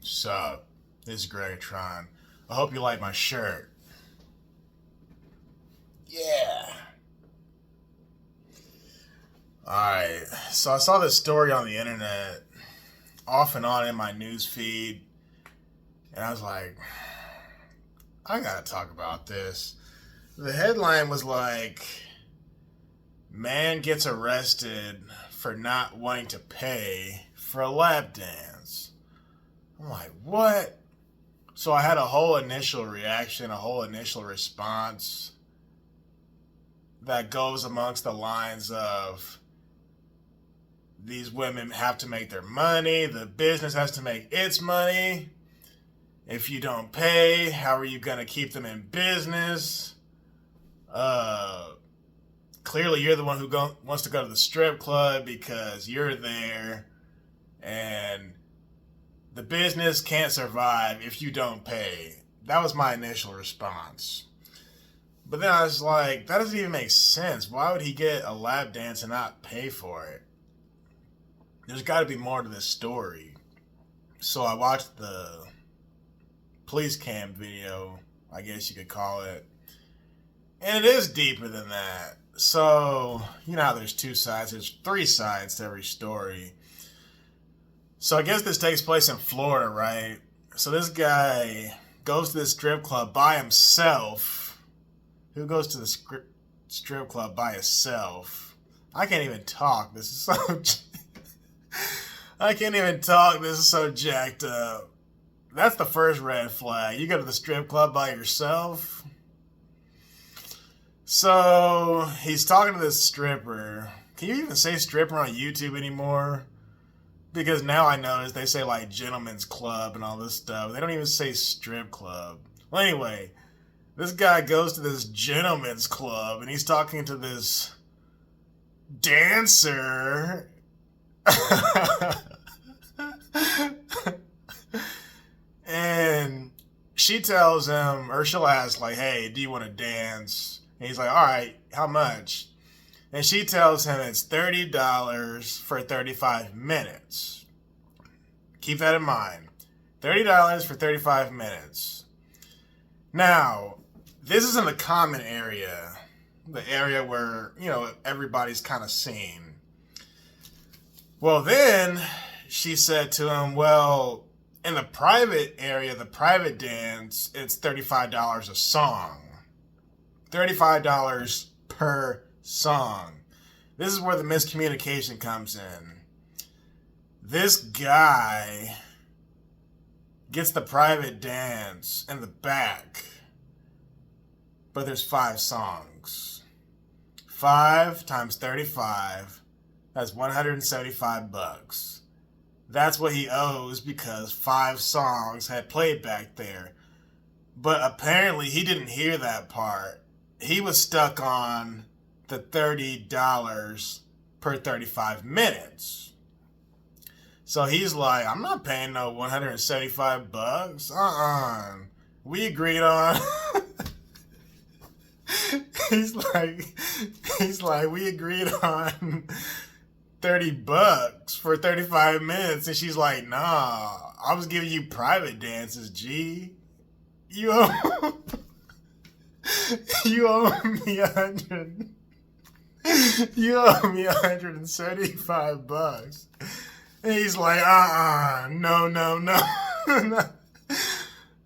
Sup? This is Greggatron. I hope you like my shirt. Yeah. Alright, so I saw this story on the internet, off and on in my news feed, and I was like, I gotta talk about this. The headline was like, man gets arrested for not wanting to pay for a lap dance. I'm like, what? So I had a whole initial reaction, a whole initial response that goes amongst the lines of these women have to make their money, the business has to make its money. If you don't pay, how are you going to keep them in business? Clearly you're the one who wants to go to the strip club because you're there, and the business can't survive if you don't pay. That was my initial response. But then I was like, that doesn't even make sense. Why would he get a lap dance and not pay for it? There's got to be more to this story. So I watched the police cam video, I guess you could call it. And it is deeper than that. So, you know how there's two sides. There's three sides to every story. So I guess this takes place in Florida, right? So this guy goes to this strip club by himself. Who goes to the strip club by himself? I can't even talk. This is so... I can't even talk. This is so jacked up. That's the first red flag. You go to the strip club by yourself. So he's talking to this stripper. Can you even say stripper on YouTube anymore? Because now I notice they say like gentleman's club and all this stuff. They don't even say strip club. Well, anyway, this guy goes to this gentleman's club and he's talking to this dancer. And she tells him, or she'll ask like, hey, do you want to dance? And he's like, all right, how much? And she tells him it's $30 for 35 minutes. Keep that in mind. $30 for 35 minutes. Now, this is in the common area. The area where, you know, everybody's kind of seen. Well, then she said to him, well, in the private area, the private dance, it's $35 a song. $35 per song. This is where the miscommunication comes in. This guy gets the private dance in the back, but there's 5 songs. 5 times 35, that's $175. That's what he owes because 5 songs had played back there. But apparently he didn't hear that part. He was stuck on the $30 per 35 minutes. So he's like, I'm not paying no $175. We agreed on. He's like, we agreed on $30 for 35 minutes. And she's like, nah, I was giving you private dances, G. You owe me $175. And he's like, no. No.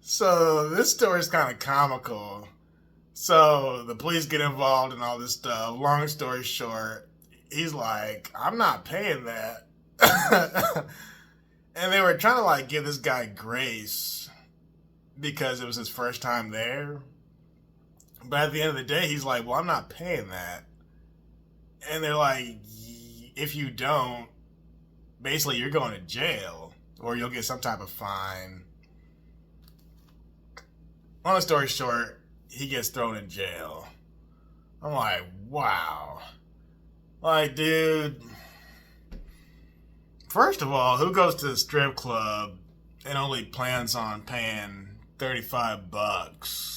So this story's kind of comical. So the police get involved and all this stuff. Long story short, he's like, I'm not paying that. And they were trying to like give this guy grace because it was his first time there. But at the end of the day, he's like, well, I'm not paying that. And they're like, if you don't, basically you're going to jail or you'll get some type of fine. Long story short, he gets thrown in jail. I'm like, wow. Like, dude, first of all, who goes to the strip club and only plans on paying $35?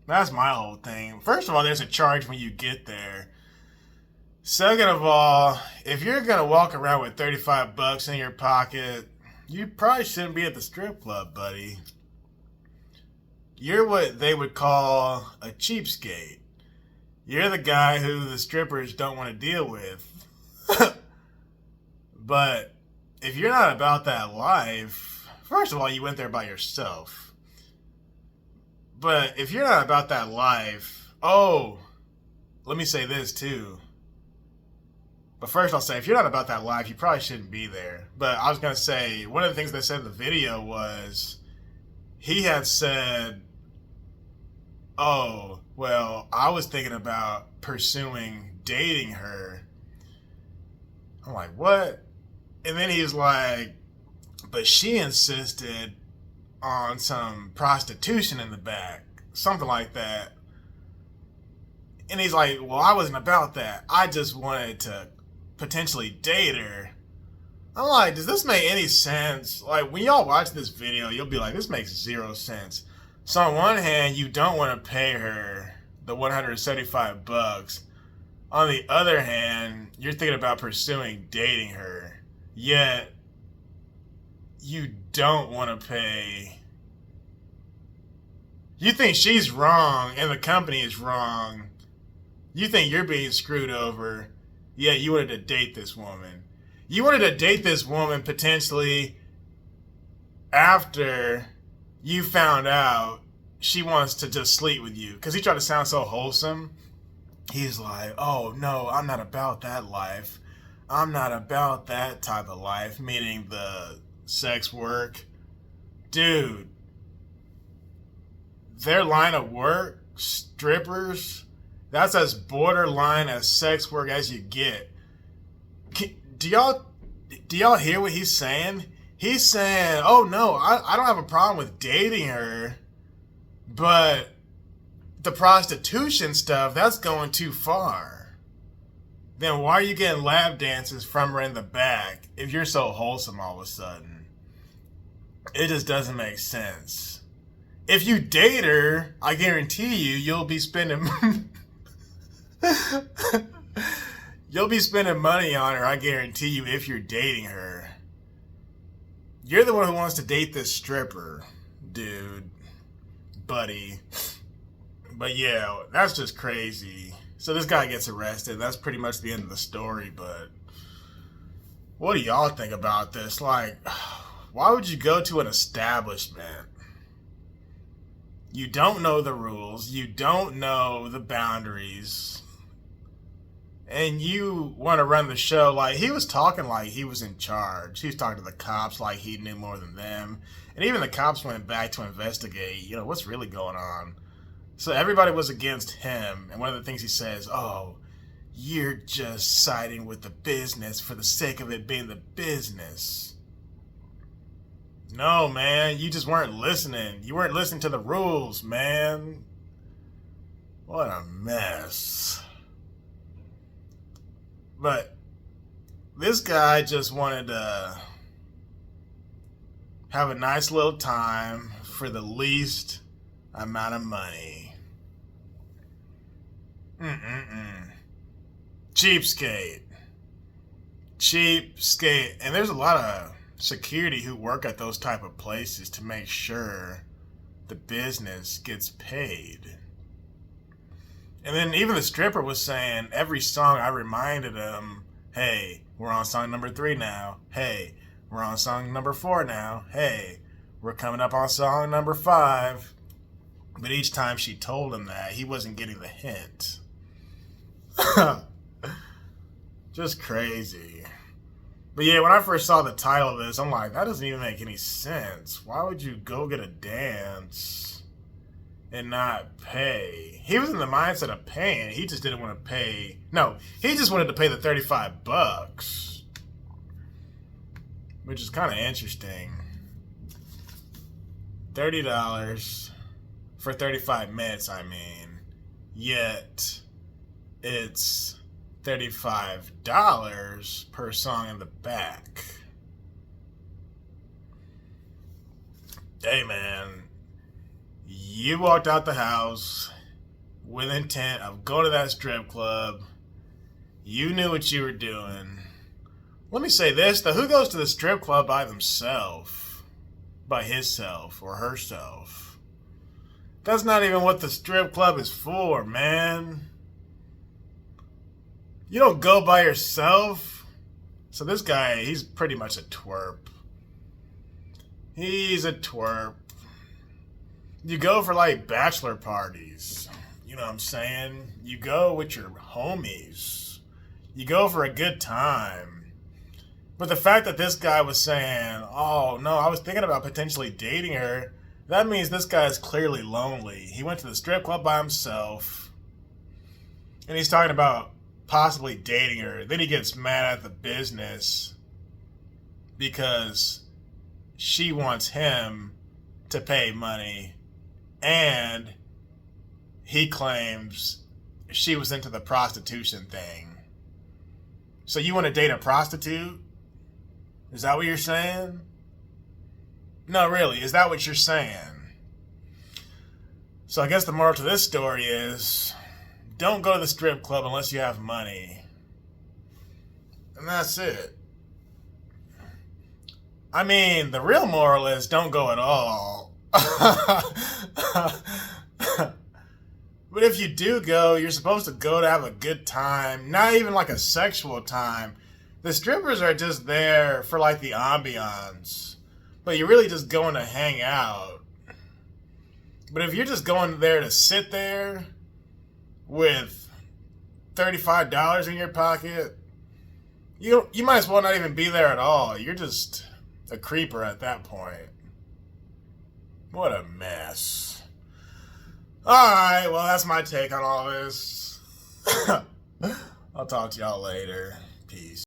That's my whole thing. First of all, there's a charge when you get there. Second of all, if you're going to walk around with $35 in your pocket, You probably shouldn't be at the strip club, buddy. You're what they would call a cheapskate. You're the guy who the strippers don't want to deal with. But if you're not about that life, first of all, you went there by yourself. But if you're not about that life, oh, let me say this too. But first I'll say, if you're not about that life, you probably shouldn't be there. But I was going to say, one of the things they said in the video was, he had said, oh, well, I was thinking about pursuing dating her. I'm like, what? And then he was like, but she insisted on some prostitution in the back. Something like that. And he's like, well, I wasn't about that. I just wanted to potentially date her. I'm like, does this make any sense? Like, when y'all watch this video, you'll be like, this makes zero sense. So on one hand, you don't want to pay her the $175. On the other hand, you're thinking about pursuing dating her. Yet, you don't want to pay. You think she's wrong and the company is wrong. You think you're being screwed over. Yeah, you wanted to date this woman. You wanted to date this woman potentially after you found out she wants to just sleep with you. Because he tried to sound so wholesome. He's like, oh, no, I'm not about that life. I'm not about that type of life, meaning the sex work. Dude, their line of work, strippers, that's as borderline as sex work as you get. Do y'all hear what he's saying? He's saying, oh no, I don't have a problem with dating her, but the prostitution stuff, that's going too far. Then why are you getting lap dances from her in the back if you're so wholesome all of a sudden? It just doesn't make sense. If you date her, I guarantee you'll be spending you'll be spending money on her, I guarantee you, if you're dating her. You're the one who wants to date this stripper, dude, buddy. But yeah, that's just crazy. So this guy gets arrested. That's pretty much the end of the story, but what do y'all think about this? Like, why would you go to an establishment? You don't know the rules. You don't know the boundaries. And you want to run the show. Like, he was talking like he was in charge. He was talking to the cops like he knew more than them. And even the cops went back to investigate, what's really going on. So everybody was against him. And one of the things he says, oh, you're just siding with the business for the sake of it being the business. No, man, you just weren't listening. You weren't listening to the rules, man. What a mess. But this guy just wanted to have a nice little time for the least amount of money. Cheapskate. Cheapskate. And there's a lot of security who work at those type of places to make sure the business gets paid. And then even the stripper was saying, every song I reminded him, hey, we're on song number 3 now. Hey, we're on song number 4 now. Hey, we're coming up on song number 5. But each time she told him that, he wasn't getting the hint. Just crazy. But yeah, when I first saw the title of this, I'm like, that doesn't even make any sense. Why would you go get a dance and not pay? He was in the mindset of paying. He just didn't want to pay. No, he just wanted to pay the $35. Which is kind of interesting. $30 for 35 minutes, I mean. Yet, it's $35 per song in the back. Hey, man. You walked out the house with intent of going to that strip club. You knew what you were doing. Let me say this, though. Who goes to the strip club by themselves? By himself or herself? That's not even what the strip club is for, man. You don't go by yourself. So this guy, he's pretty much a twerp. He's a twerp. You go for like bachelor parties. You know what I'm saying? You go with your homies. You go for a good time. But the fact that this guy was saying, oh no, I was thinking about potentially dating her, that means this guy is clearly lonely. He went to the strip club by himself. And he's talking about possibly dating her. Then he gets mad at the business because she wants him to pay money, and he claims she was into the prostitution thing. So you want to date a prostitute? Is that what you're saying? No, really, is that what you're saying? So I guess the moral to this story is, don't go to the strip club unless you have money. And that's it. I mean, the real moral is don't go at all. But if you do go, you're supposed to go to have a good time. Not even like a sexual time. The strippers are just there for like the ambiance. But you're really just going to hang out. But if you're just going there to sit there with $35 in your pocket, you might as well not even be there at all. You're just a creeper at that point. What a mess. Alright, well that's my take on all this. I'll talk to y'all later. Peace.